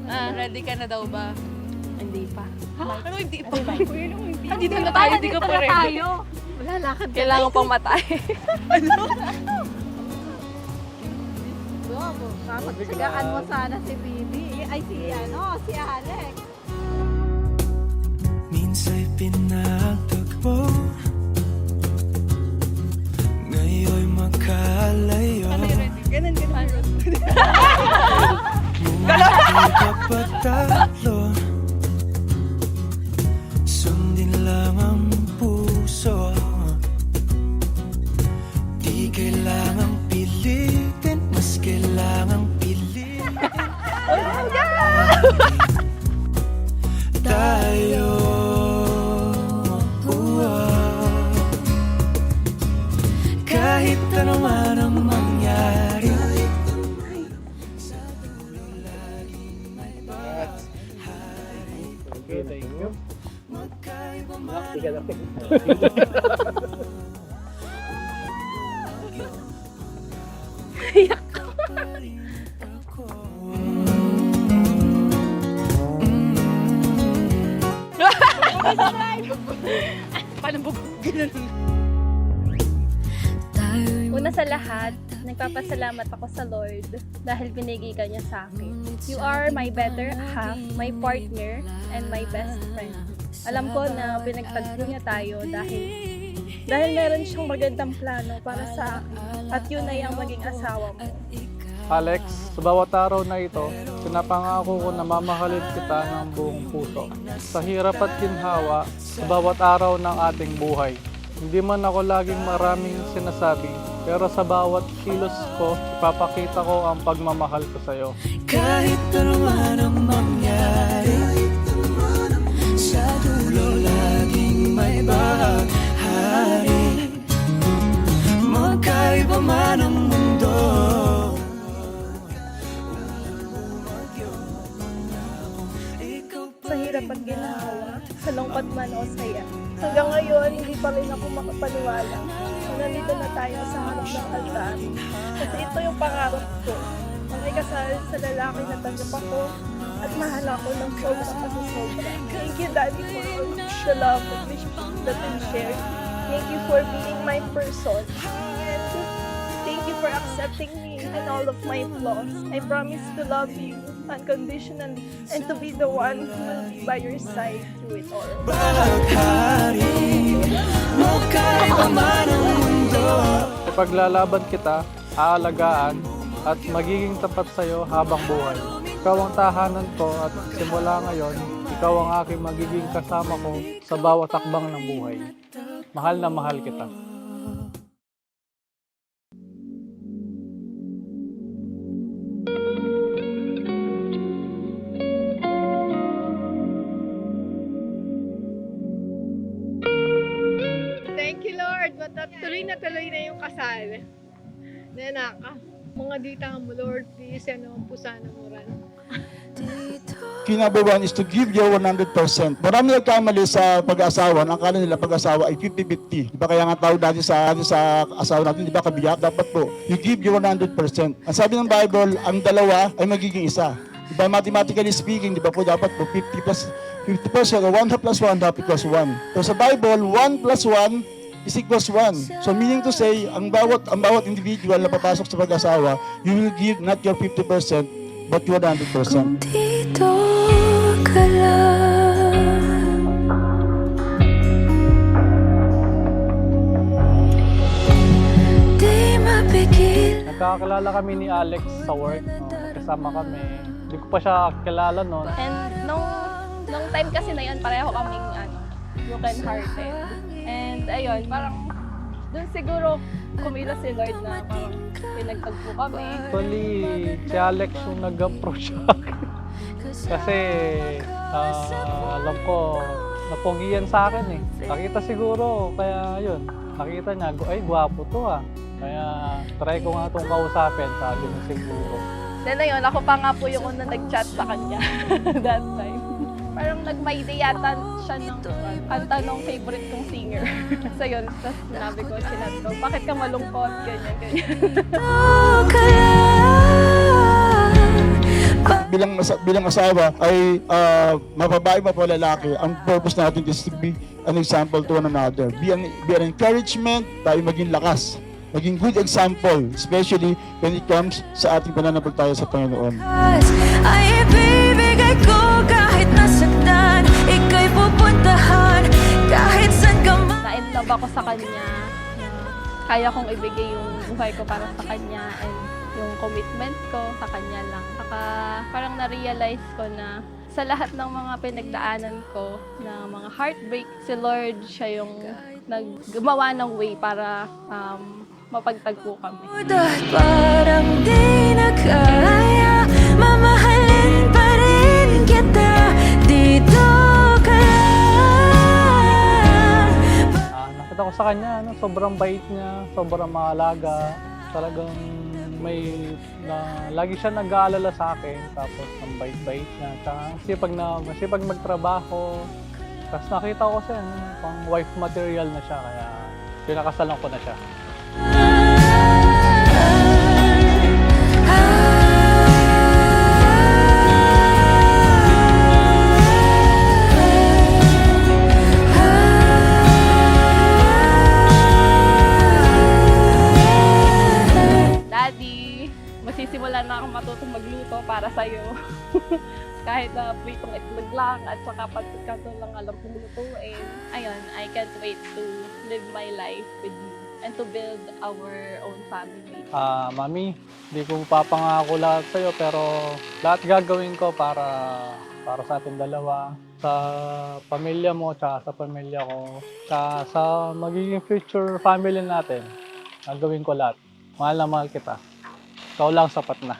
Ready ka na daw ba? Hindi pa. Ano hindi pa? Hindi na tayo, hindi ka pa ready. Wala, lakad ka. Kailangan pang matay. Kapagsagaan mo sana si Bibi. Ay, si Alex. Minsa'y pinagtagpo, ngayon'y magkalayo. Ganun. Bumati kapag tatlo, sundin lang ang puso. Di kailangang pilitin, mas kailangang pilitin. Tayo kahit ano man ang mangyari, sa dulo laging may bahari. Okay, thank you. Magkaiba man Tiga na. ako. Paano bubugin? Una sa lahat, nagpapasalamat ako sa Lord dahil binigay ka niya sa akin. You are my better half, my partner, and my best friend. Alam ko na pinagtagpo niya tayo dahil meron siyang magandang plano para sa akin at yun ay ang maging asawa mo. Alex, sa bawat araw na ito, pinapangako ko na mamahalin kita ng buong puso. Sa hirap at ginhawa, sa bawat araw ng ating buhay. Hindi man ako laging maraming sinasabi, pero sa bawat kilos ko, ipapakita ko ang pagmamahal ko sa'yo. Kahit ano man ang mangyari, sa dulo laging may bahari. Magkaiba man ang mundo, Sa hirap at ginhawa, sa lungkot man o saya. Hanggang ngayon, hindi pa rin ako makapaniwala na nandito na tayo sa harap ng altar. Kasi ito yung pangarap ko. Makikasal sa lalaki na tanggap ako at mahal ako ng sobra kasi sobra. Thank you, Daddy, for all the love and wishes that you shared. Thank you for being my person. And thank you for accepting me and all of my flaws. I promise to love you unconditionally and to be the one who will be by your side through it all. bahari. Magkaiba man ang mundo, Ipaglalaban kita, aalagaan, at magiging tapat sa'yo habang buhay. Ikaw ang tahanan ko at simula ngayon, ikaw ang aking magiging kasama ko sa bawat takbang ng buhay. Mahal na mahal kita. Thank you, Lord. Tuloy na yung kasal. Nanaka. Mga dita mo, Lord, please, ang pusana mo ran. Key number one is to give your 100%. Marami nagkamali sa pag-asawa. Akala nila pag-asawa ay 50-50. Diba kaya nga tawag natin sa asawa natin, di ba kabiyak? Dapat po, you give your 100%. Ang sabi ng Bible, ang dalawa ay magiging isa. Diba mathematically speaking, di ba po dapat po 50% o 1 plus 1 half equals 1. So sa Bible, 1 plus 1 is equals 1. So meaning to say, ang bawat individual na papasok sa pag-asawa, you will give not your 50%, but your 100%. dito ka lang. Di mapigil. Nagkakakilala kami ni Alex sa work. Kasama kami. Hindi ko pa siya kilala noon. And nung time kasi na yun, pareho kaming broken hearted. And ayun, parang doon siguro kumilos si Lord na parang pinagtagpo kami. Actually, si Alex yung nag-approach sa akin. Kasi alam ko, naponggiyan sa akin eh. Nakita siguro, kaya yun. Nakita niya, ay gwapo to ah. Kaya try ko nga itong kausapin, sabi niya siguro. Then ayun, ako pa nga po yung unang nag-chat sa kanya that time. Parang nag-my-day yata siya ng kanta ng favorite kong singer. So yun, tapos sinabi ko, chinat ko, bakit ka malungkot? Ganyan, ganyan. bilang asawa ay mababae mapalalaki. Ang purpose natin is to be an example to one another. Be an encouragement, tayo maging lakas. Maging good example, especially when it comes sa ating pananampalataya sa Panginoon. Ay ibibigay ko kahit nasaktan, ika'y pupuntahan kahit saan ka man. Na-inlove ako sa kanya na kaya kong ibigay yung buhay ko para sa kanya and yung commitment ko sa kanya lang. Saka parang na-realize ko na sa lahat ng mga pinagdaanan ko na mga heartbreak, si Lord siya yung naggumawa ng way para mapagtagpo kami. Dahil parang di na kaya, mamahalin pa rin kita, dito ka lang. Nakita ko sa kanya, sobrang bait niya, sobrang maalaga. Talagang lagi siya nag-aalala sa akin. Tapos ang bait-bait niya. Masipag magtrabaho. Tapos nakita ko siya, pang wife material na siya. Kaya pinakasalan ko na siya. Daddy, masisimulan na akong matutong magluto para sa'yo. Kahit na pritong itlog lang at saka pansit-canton lang alam kong lutuin. Ayun, I can't wait to live my life with you and to build our own family. Mami, hindi ko papangako lahat sa'yo pero lahat gagawin ko para sa ating dalawa, sa pamilya mo, tsaka sa pamilya ko, tsaka sa magiging future family natin. Gagawin ko lahat. Mahal na mahal kita. Ikaw lang sapat na.